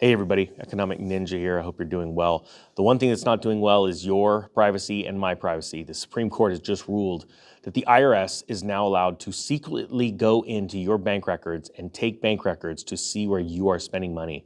Hey everybody, Economic Ninja here. I hope you're doing well. The one thing that's not doing well is your privacy and my privacy. The Supreme Court has just ruled that the IRS is now allowed to secretly go into your bank records and take bank records to see where you are spending money.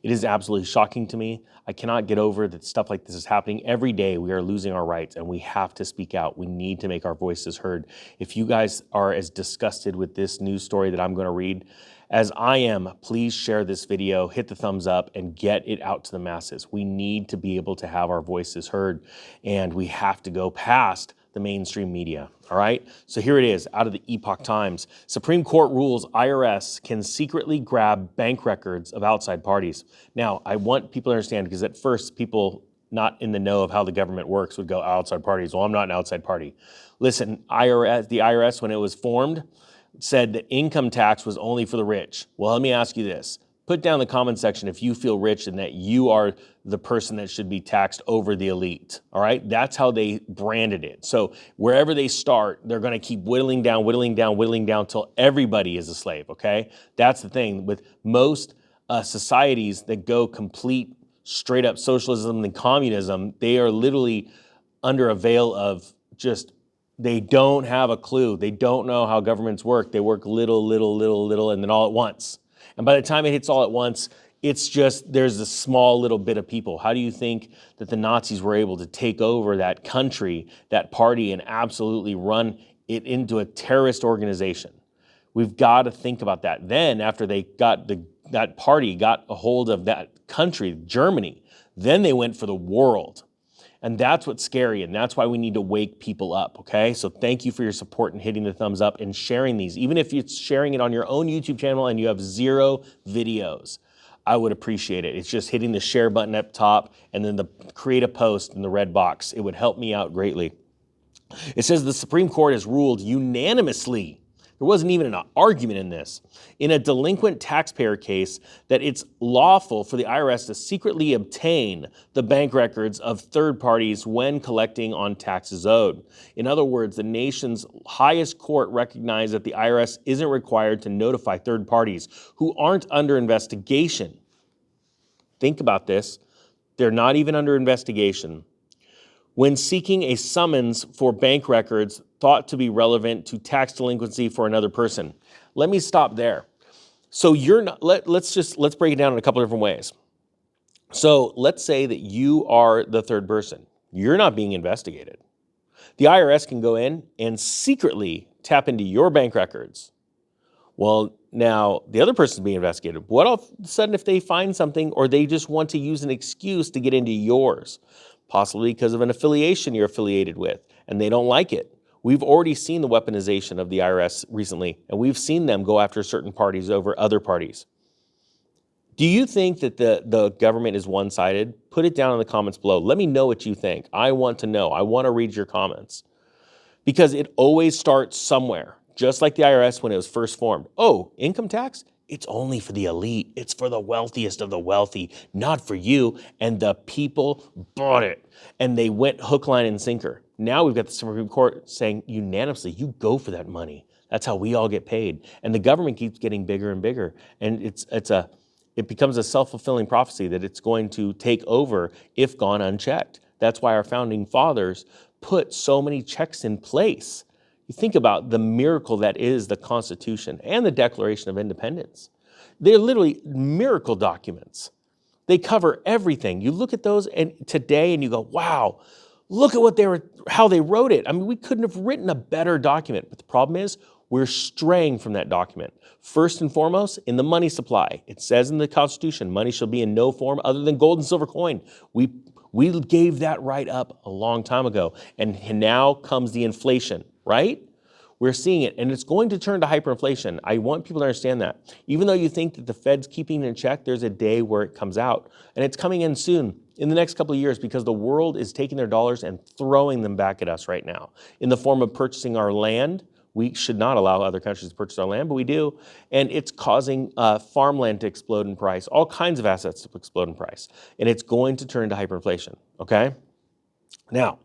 It is absolutely shocking to me. I cannot get over that stuff like this is happening. Every day we are losing our rights and we have to speak out. We need to make our voices heard. If you guys are as disgusted with this news story that I'm going to read as I am, please share this video, hit the thumbs up, and get it out to the masses. We need to be able to have our voices heard, and we have to go past the mainstream media, all right? So here it is, out of the Epoch Times. Supreme Court rules IRS can secretly grab bank records of outside parties. Now, I want people to understand, because at first, people not in the know of how the government works would go, outside parties. Well, I'm not an outside party. Listen, the IRS, when it was formed, said that income tax was only for the rich. Well, let me ask you this. Put down in the comment section if you feel rich and that you are the person that should be taxed over the elite, all right? That's how they branded it. So wherever they start, they're gonna keep whittling down till everybody is a slave, okay? That's the thing with most societies that go complete straight up socialism and communism. They are literally under a veil of just, they don't have a clue. They don't know how governments work. They work little, and then all at once. And by the time it hits all at once, it's just, there's a small little bit of people. How do you think that the Nazis were able to take over that country, that party, and absolutely run it into a terrorist organization? We've got to think about that. Then after they got that party got a hold of that country, Germany, then they went for the world. And that's what's scary, and that's why we need to wake people up, okay? So thank you for your support and hitting the thumbs up and sharing these. Even if you're sharing it on your own YouTube channel and you have 0 videos, I would appreciate it. It's just hitting the share button up top and then the create a post in the red box. It would help me out greatly. It says the Supreme Court has ruled unanimously, there wasn't even an argument in this, in a delinquent taxpayer case, that it's lawful for the IRS to secretly obtain the bank records of third parties when collecting on taxes owed. In other words, the nation's highest court recognized that the IRS isn't required to notify third parties who aren't under investigation. Think about this. They're not even under investigation when seeking a summons for bank records thought to be relevant to tax delinquency for another person. Let me stop there. So you're not, let's break it down in a couple different ways. So let's say that you are the third person. You're not being investigated. The IRS can go in and secretly tap into your bank records. Well, now the other person's being investigated. What all of a sudden if they find something or they just want to use an excuse to get into yours? Possibly because of an affiliation you're affiliated with, and they don't like it. We've already seen the weaponization of the IRS recently, and we've seen them go after certain parties over other parties. Do you think that the government is one-sided? Put it down in the comments below. Let me know what you think. I want to know. I want to read your comments. Because it always starts somewhere, just like the IRS when it was first formed. Oh, income tax? It's only for the elite. It's for the wealthiest of the wealthy, not for you. And the people bought it. And they went hook, line, and sinker. Now we've got the Supreme Court saying unanimously, you go for that money. That's how we all get paid. And the government keeps getting bigger and bigger. And it becomes a self-fulfilling prophecy that it's going to take over if gone unchecked. That's why our founding fathers put so many checks in place. You think about the miracle that is the Constitution and the Declaration of Independence. They're literally miracle documents. They cover everything. You look at those today and you go, wow, look at how they wrote it. I mean, we couldn't have written a better document. But the problem is we're straying from that document. First and foremost, in the money supply. It says in the Constitution, money shall be in no form other than gold and silver coin. We gave that right up a long time ago. And now comes the inflation. Right? We're seeing it, and it's going to turn to hyperinflation. I want people to understand that. Even though you think that the Fed's keeping it in check, there's a day where it comes out, and it's coming in soon, in the next couple of years, because the world is taking their dollars and throwing them back at us right now in the form of purchasing our land. We should not allow other countries to purchase our land, but we do, and it's causing farmland to explode in price, all kinds of assets to explode in price, and it's going to turn to hyperinflation, okay? Now,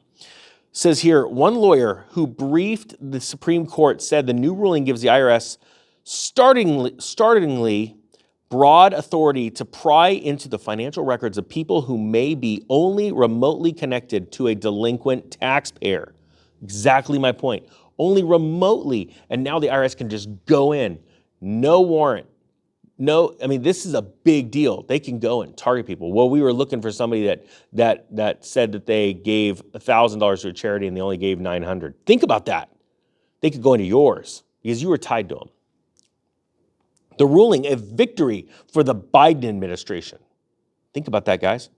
says here, one lawyer who briefed the Supreme Court said the new ruling gives the IRS startlingly broad authority to pry into the financial records of people who may be only remotely connected to a delinquent taxpayer. Exactly my point. Only remotely. And now the IRS can just go in, no warrant. No, I mean, this is a big deal. They can go and target people. Well, we were looking for somebody that said that they gave $1,000 to a charity and they only gave $900. Think about that. They could go into yours because you were tied to them. The ruling, a victory for the Biden administration. Think about that, guys.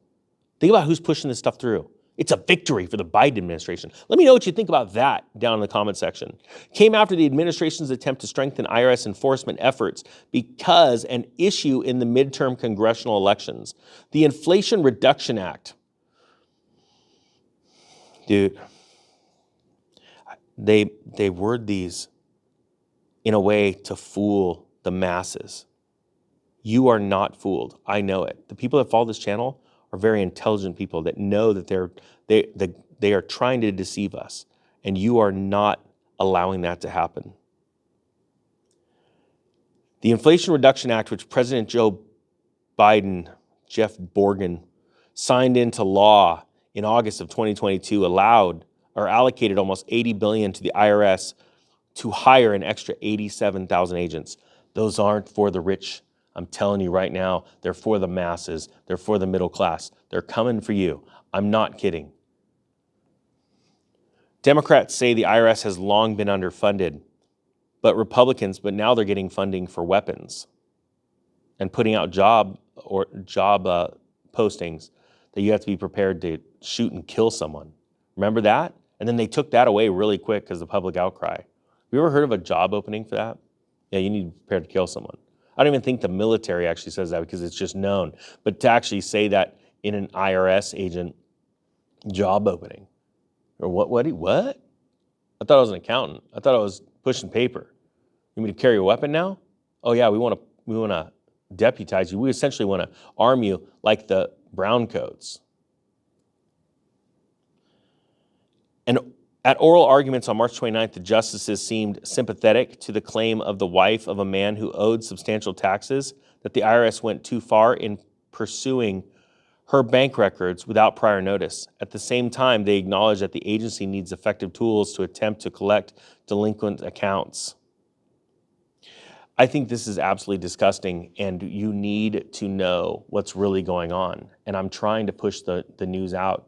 Think about who's pushing this stuff through. It's a victory for the Biden administration. Let me know what you think about that down in the comment section. Came after the administration's attempt to strengthen IRS enforcement efforts because an issue in the midterm congressional elections. The Inflation Reduction Act. Dude, they word these in a way to fool the masses. You are not fooled. I know it. The people that follow this channel are very intelligent people that know that they are trying to deceive us, and you are not allowing that to happen. The Inflation Reduction Act, which President Joe Biden, Jeff Borgen, signed into law in August of 2022, allocated almost $80 billion to the IRS to hire an extra 87,000 agents. Those aren't for the rich. I'm telling you right now, they're for the masses. They're for the middle class. They're coming for you. I'm not kidding. Democrats say the IRS has long been underfunded, but now they're getting funding for weapons and putting out job postings that you have to be prepared to shoot and kill someone. Remember that? And then they took that away really quick because of the public outcry. Have you ever heard of a job opening for that? Yeah, you need to be prepared to kill someone. I don't even think the military actually says that because it's just known. But to actually say that in an IRS agent job opening, or what? I thought I was an accountant. I thought I was pushing paper. You mean to carry a weapon now? Oh yeah, we want to deputize you. We essentially want to arm you like the brown coats. And at oral arguments on March 29th, the justices seemed sympathetic to the claim of the wife of a man who owed substantial taxes that the IRS went too far in pursuing her bank records without prior notice. At the same time, they acknowledged that the agency needs effective tools to attempt to collect delinquent accounts. I think this is absolutely disgusting, and you need to know what's really going on. And I'm trying to push the news out.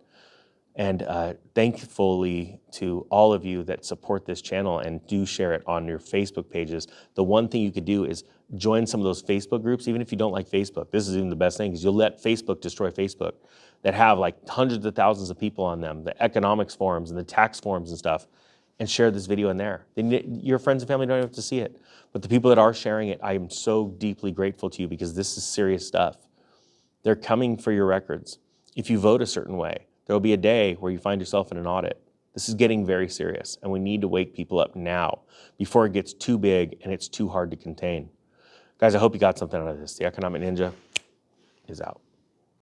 And thankfully to all of you that support this channel and do share it on your Facebook pages, the one thing you could do is join some of those Facebook groups, even if you don't like Facebook. This is even the best thing because you'll let Facebook destroy Facebook, that have like hundreds of thousands of people on them, the economics forums and the tax forums and stuff, and share this video in there. Then your friends and family don't have to see it. But the people that are sharing it, I am so deeply grateful to you because this is serious stuff. They're coming for your records. If you vote a certain way, there will be a day where you find yourself in an audit. This is getting very serious, and we need to wake people up now before it gets too big and it's too hard to contain. Guys, I hope you got something out of this. The Economic Ninja is out.